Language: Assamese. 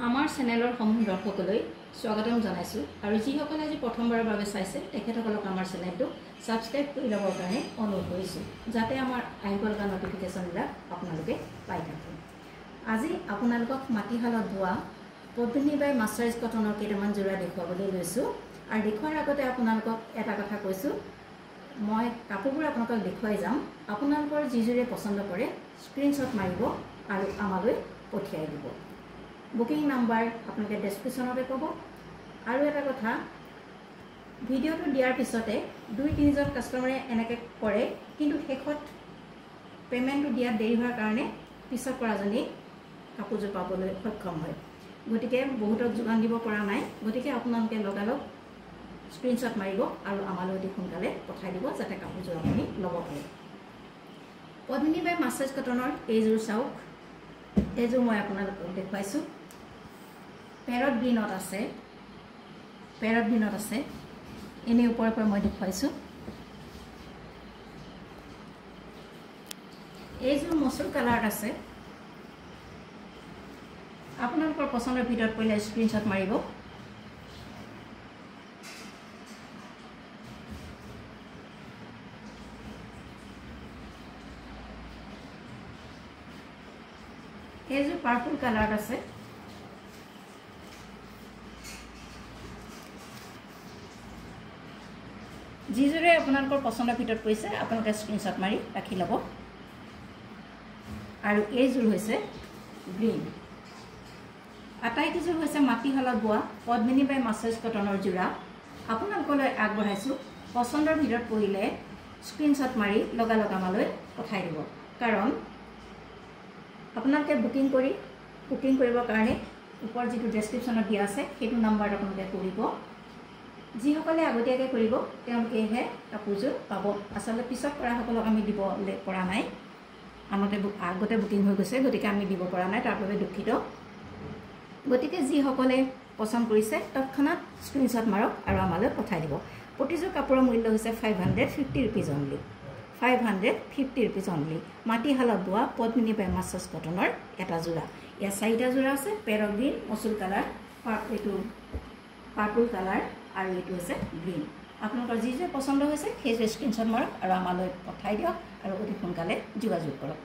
আমাৰ চেনেলৰ সমূহ দৰ্শকলৈ স্বাগতম জনাইছোঁ আৰু যিসকলে আজি প্ৰথমবাৰৰ বাবে চাইছে তেখেতসকলক আমাৰ চেনেলটো সাবস্ক্ৰাইব কৰি ল'বৰ কাৰণে অনুৰোধ কৰিছোঁ যাতে আমাৰ আহিব লগা নটিফিকেশ্যনবিলাক আপোনালোকে পাই থাকে। আজি আপোনালোকক মাটিশালত বোৱা পদ্মিনী বাই মাৰ্চাৰাইজ কটনৰ কেইটামান যোৰা দেখুৱাবলৈ লৈছোঁ আৰু দেখুৱাৰ আগতে আপোনালোকক এটা কথা কৈছোঁ, মই কাপোৰবোৰ আপোনালোকক দেখুৱাই যাম। আপোনালোকৰ যিযোৰে পচন্দ কৰে স্ক্ৰীনশ্বট মাৰিব আৰু আমালৈ পঠিয়াই দিব। বুকিং নাম্বাৰ আপোনালোকে ডেছক্ৰিপশ্যনতে পাব। আৰু এটা কথা, ভিডিঅ'টো দিয়াৰ পিছতে 2-3জন কাষ্টমাৰে এনেকৈ কৰে, কিন্তু শেষত পে'মেণ্টটো দিয়াত দেৰি হোৱাৰ কাৰণে পিছত পৰাজনী কাপোৰযোৰ পাবলৈ সক্ষম হয়। গতিকে বহুতক যোগান দিব পৰা নাই, গতিকে আপোনালোকে লগালগ স্ক্ৰীনশ্বট মাৰিব আৰু আমালৈ অতি সোনকালে পঠাই দিব যাতে কাপোৰযোৰ আপুনি ল'ব পাৰে। পদ্মিনী বাই মাৰ্চাৰাইজ কটনৰ এইযোৰ চাওক, এইযোৰ মই আপোনালোকক দেখুৱাইছোঁ। পেৰট গ্ৰীণত আছে, পেৰট গ্ৰীণত আছে, এনেই ওপৰৰ পৰা মই দেখুৱাইছোঁ। এইযোৰ মচুৰ কালাৰত আছে। আপোনালোকৰ পচন্দৰ ভিতৰত পৰিলে স্ক্ৰীনশ্বট মাৰিব। এইযোৰ পাৰ্পল কালাৰত আছে। যিযোৰে আপোনালোকৰ পচন্দৰ ভিতৰত পৰিছে আপোনালোকে স্ক্ৰীনশ্বট মাৰি ৰাখি ল'ব। আৰু এইযোৰ হৈছে গ্ৰীণ। আটাইকেইযোৰ হৈছে মাটিশালত বোৱা পদ্মিনী বাই মাৰ্চাৰাইজ কটনৰ যোৰা। আপোনালোকলৈ আগবঢ়াইছোঁ, পচন্দৰ ভিতৰত পৰিলে স্ক্ৰীনশ্বট মাৰি লগালগ আমালৈ পঠাই দিব। কাৰণ আপোনালোকে বুকিং কৰিবৰ কাৰণে ওপৰত যিটো ডেছক্ৰিপশ্যনত দিয়া আছে সেইটো নাম্বাৰত আপোনালোকে কৰিব। যিসকলে আগতীয়াকৈ কৰিব তেওঁলোকেহে কাপোৰযোৰ পাব। আচলতে পিছত কৰাসকলক আমি দিবলৈ পৰা নাই, আগতে বুকিং হৈ গৈছে, গতিকে আমি দিব পৰা নাই, তাৰ বাবে দুখিত। গতিকে যিসকলে পচন্দ কৰিছে তৎক্ষণাত স্ক্ৰীনশ্বট মাৰক আৰু আমালৈ পঠাই দিব। প্ৰতিযোৰ কাপোৰৰ মূল্য হৈছে 550 ৰুপিজ অনলি, 550 ৰুপিজ অনলি। মাটিশালত বোৱা পদ্মিনী বাই মাৰ্চাৰাইজ কটনৰ এটা যোৰা। ইয়াত 4টা যোৰা আছে, পেৰট গ্ৰীণ, মচুৰ কালাৰ, এইটো পাৰ্পল কালাৰ আৰু এইটো হৈছে গ্ৰীণ। আপোনালোকৰ যিযোৰ পচন্দ হৈছে সেইযোৰ স্ক্ৰীনশ্বট মাৰক আৰু আমালৈ পঠাই দিয়ক আৰু অতি সোনকালে যোগাযোগ কৰক।